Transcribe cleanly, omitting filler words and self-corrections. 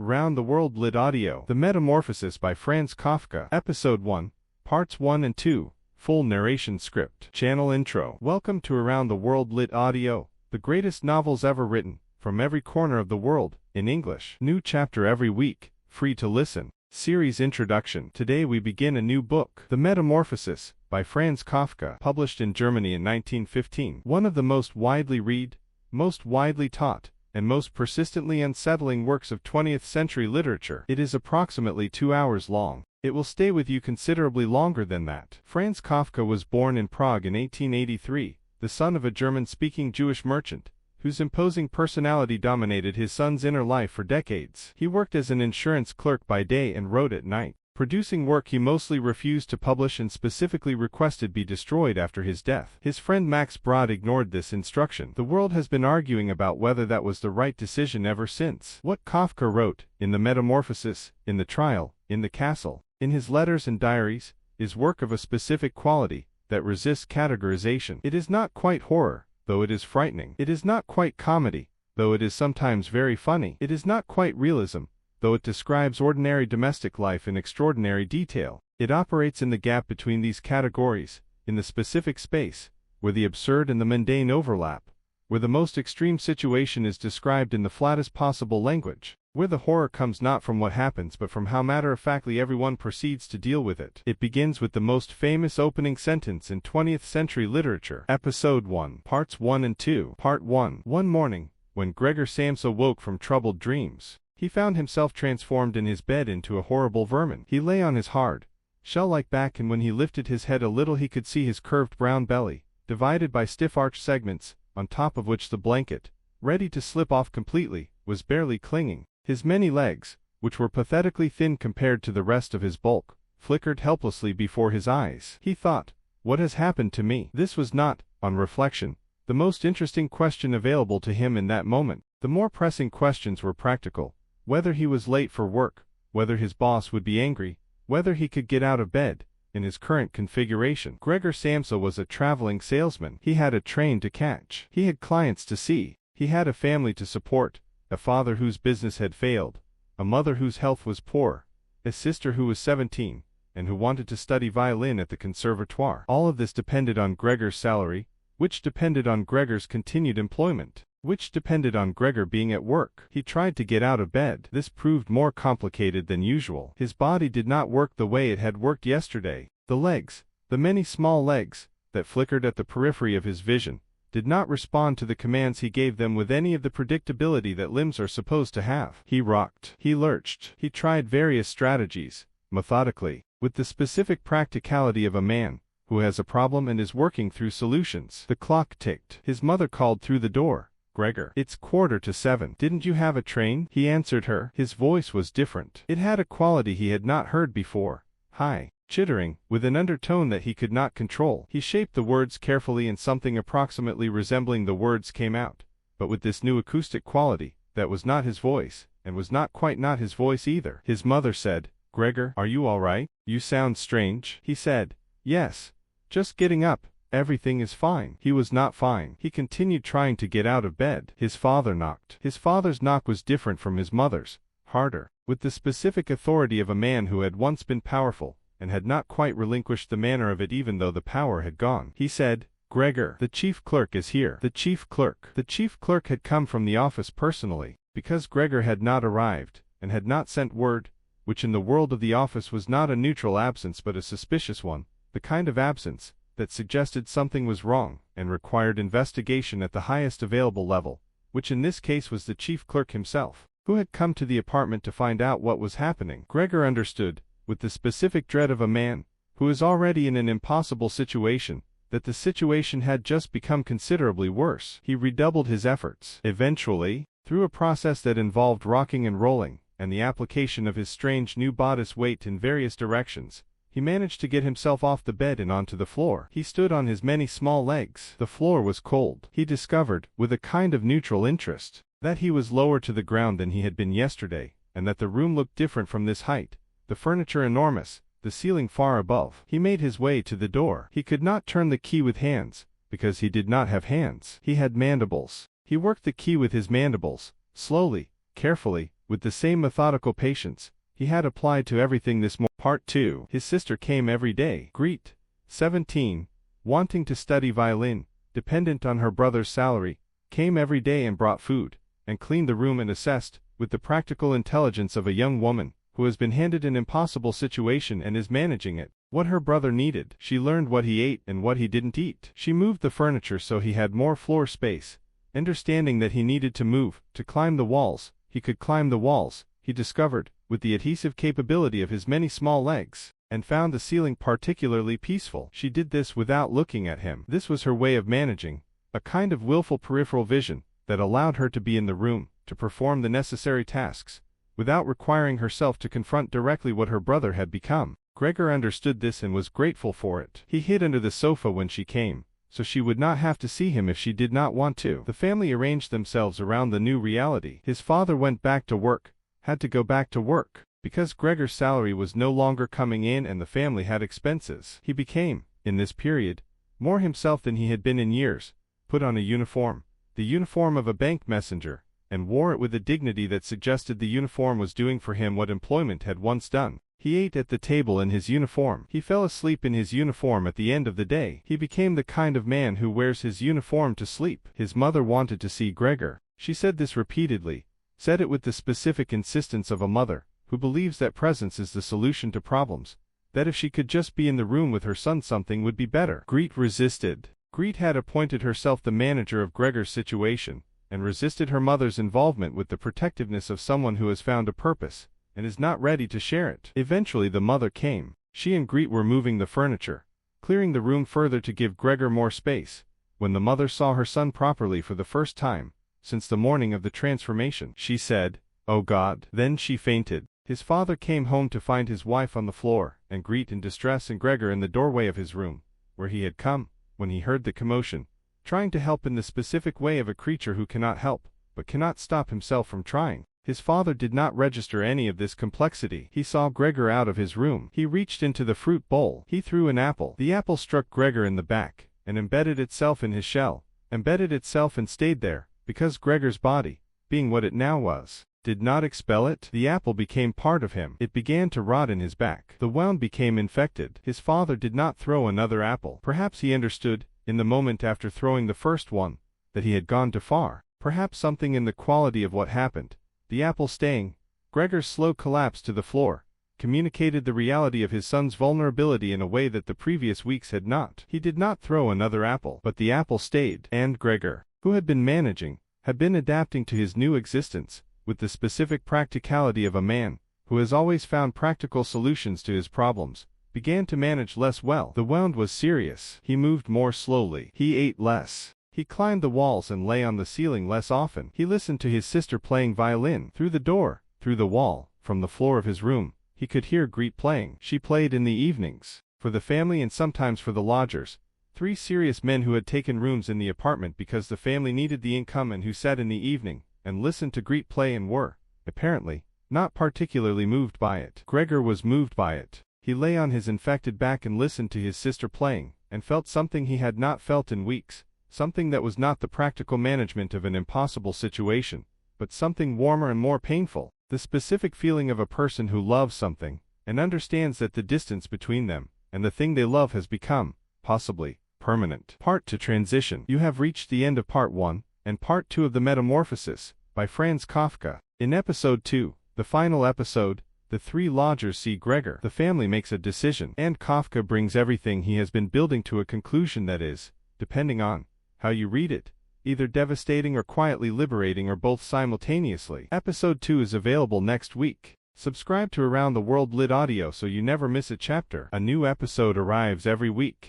Around the World Lit Audio. The Metamorphosis by Franz Kafka. Episode 1, Parts 1 and 2. Full narration script. Channel intro. Welcome to Around the World Lit Audio, the greatest novels ever written, from every corner of the world, in English. New chapter every week, free to listen. Series introduction. Today we begin a new book, The Metamorphosis, by Franz Kafka, published in Germany in 1915. One of the most widely read, most widely taught, and most persistently unsettling works of 20th century literature. It is approximately 2 hours long. It will stay with you considerably longer than that. Franz Kafka was born in Prague in 1883, the son of a German-speaking Jewish merchant, whose imposing personality dominated his son's inner life for decades. He worked as an insurance clerk by day and wrote at night, producing work he mostly refused to publish and specifically requested be destroyed after his death. His friend Max Brod ignored this instruction. The world has been arguing about whether that was the right decision ever since. What Kafka wrote, in The Metamorphosis, in The Trial, in The Castle, in his letters and diaries, is work of a specific quality that resists categorization. It is not quite horror, though it is frightening. It is not quite comedy, though it is sometimes very funny. It is not quite realism, though it describes ordinary domestic life in extraordinary detail. It operates in the gap between these categories, in the specific space, where the absurd and the mundane overlap, where the most extreme situation is described in the flattest possible language, where the horror comes not from what happens but from how matter-of-factly everyone proceeds to deal with it. It begins with the most famous opening sentence in 20th century literature. Episode 1, Parts 1 and 2. Part 1. One morning, when Gregor Samsa woke from troubled dreams, he found himself transformed in his bed into a horrible vermin. He lay on his hard, shell-like back, and when he lifted his head a little he could see his curved brown belly, divided by stiff arched segments, on top of which the blanket, ready to slip off completely, was barely clinging. His many legs, which were pathetically thin compared to the rest of his bulk, flickered helplessly before his eyes. He thought, "What has happened to me?" This was not, on reflection, the most interesting question available to him in that moment. The more pressing questions were practical. Whether he was late for work, whether his boss would be angry, whether he could get out of bed, in his current configuration. Gregor Samsa was a traveling salesman. He had a train to catch. He had clients to see. He had a family to support, a father whose business had failed, a mother whose health was poor, a sister who was 17, and who wanted to study violin at the conservatoire. All of this depended on Gregor's salary, which depended on Gregor's continued employment, which depended on Gregor being at work. He tried to get out of bed. This proved more complicated than usual. His body did not work the way it had worked yesterday. The legs, the many small legs, that flickered at the periphery of his vision, did not respond to the commands he gave them with any of the predictability that limbs are supposed to have. He rocked. He lurched. He tried various strategies, methodically, with the specific practicality of a man who has a problem and is working through solutions. The clock ticked. His mother called through the door. "Gregor, it's 7:15. Didn't you have a train?" He answered her. His voice was different. It had a quality he had not heard before. High, chittering, with an undertone that he could not control. He shaped the words carefully and something approximately resembling the words came out, but with this new acoustic quality, that was not his voice, and was not quite not his voice either. His mother said, "Gregor, are you all right? You sound strange." He said, "Yes, just getting up. Everything is fine." He was not fine. He continued trying to get out of bed. His father knocked. His father's knock was different from his mother's, harder, with the specific authority of a man who had once been powerful, and had not quite relinquished the manner of it even though the power had gone. He said, "Gregor, the chief clerk is here." The chief clerk. The chief clerk had come from the office personally, because Gregor had not arrived, and had not sent word, which in the world of the office was not a neutral absence but a suspicious one, the kind of absence that suggested something was wrong, and required investigation at the highest available level, which in this case was the chief clerk himself, who had come to the apartment to find out what was happening. Gregor understood, with the specific dread of a man who is already in an impossible situation, that the situation had just become considerably worse. He redoubled his efforts. Eventually, through a process that involved rocking and rolling, and the application of his strange new bodice weight in various directions, he managed to get himself off the bed and onto the floor. He stood on his many small legs. The floor was cold. He discovered, with a kind of neutral interest, that he was lower to the ground than he had been yesterday, and that the room looked different from this height, the furniture enormous, the ceiling far above. He made his way to the door. He could not turn the key with hands, because he did not have hands. He had mandibles. He worked the key with his mandibles, slowly, carefully, with the same methodical patience he had applied to everything this morning. Part 2. His sister came every day. Grete, 17, wanting to study violin, dependent on her brother's salary, came every day and brought food, and cleaned the room and assessed, with the practical intelligence of a young woman who has been handed an impossible situation and is managing it, what her brother needed. She learned what he ate and what he didn't eat. She moved the furniture so he had more floor space, understanding that he needed to move, to climb the walls. He could climb the walls, he discovered, with the adhesive capability of his many small legs, and found the ceiling particularly peaceful. She did this without looking at him. This was her way of managing, a kind of willful peripheral vision that allowed her to be in the room, to perform the necessary tasks, without requiring herself to confront directly what her brother had become. Gregor understood this and was grateful for it. He hid under the sofa when she came, so she would not have to see him if she did not want to. The family arranged themselves around the new reality. His father went back to work, had to go back to work, because Gregor's salary was no longer coming in and the family had expenses. He became, in this period, more himself than he had been in years, put on a uniform, the uniform of a bank messenger, and wore it with a dignity that suggested the uniform was doing for him what employment had once done. He ate at the table in his uniform. He fell asleep in his uniform at the end of the day. He became the kind of man who wears his uniform to sleep. His mother wanted to see Gregor. She said this repeatedly, said it with the specific insistence of a mother who believes that presence is the solution to problems, that if she could just be in the room with her son something would be better. Grete resisted. Grete had appointed herself the manager of Gregor's situation, and resisted her mother's involvement with the protectiveness of someone who has found a purpose, and is not ready to share it. Eventually the mother came. She and Grete were moving the furniture, clearing the room further to give Gregor more space. When the mother saw her son properly for the first time since the morning of the transformation, she said, "Oh God." Then she fainted. His father came home to find his wife on the floor, and Grete in distress and Gregor in the doorway of his room, where he had come, when he heard the commotion, trying to help in the specific way of a creature who cannot help, but cannot stop himself from trying. His father did not register any of this complexity. He saw Gregor out of his room. He reached into the fruit bowl. He threw an apple. The apple struck Gregor in the back, and embedded itself in his shell, embedded itself and stayed there, because Gregor's body, being what it now was, did not expel it. The apple became part of him. It began to rot in his back. The wound became infected. His father did not throw another apple. Perhaps he understood, in the moment after throwing the first one, that he had gone too far. Perhaps something in the quality of what happened, the apple staying, Gregor's slow collapse to the floor, communicated the reality of his son's vulnerability in a way that the previous weeks had not. He did not throw another apple, but the apple stayed. And Gregor, who had been managing, had been adapting to his new existence, with the specific practicality of a man who has always found practical solutions to his problems, began to manage less well. The wound was serious. He moved more slowly. He ate less. He climbed the walls and lay on the ceiling less often. He listened to his sister playing violin. Through the door, through the wall, from the floor of his room, he could hear Grete playing. She played in the evenings, for the family and sometimes for the lodgers, 3 serious men who had taken rooms in the apartment because the family needed the income and who sat in the evening and listened to Grete play and were, apparently, not particularly moved by it. Gregor was moved by it. He lay on his infected back and listened to his sister playing, and felt something he had not felt in weeks, something that was not the practical management of an impossible situation, but something warmer and more painful, the specific feeling of a person who loves something, and understands that the distance between them and the thing they love has become, possibly, permanent. Part 2 Transition. You have reached the end of Part 1, and Part 2 of the Metamorphosis, by Franz Kafka. In Episode 2, the final episode, the 3 lodgers see Gregor. The family makes a decision, and Kafka brings everything he has been building to a conclusion that is, depending on how you read it, either devastating or quietly liberating or both simultaneously. Episode 2 is available next week. Subscribe to Around the World Lit Audio so you never miss a chapter. A new episode arrives every week.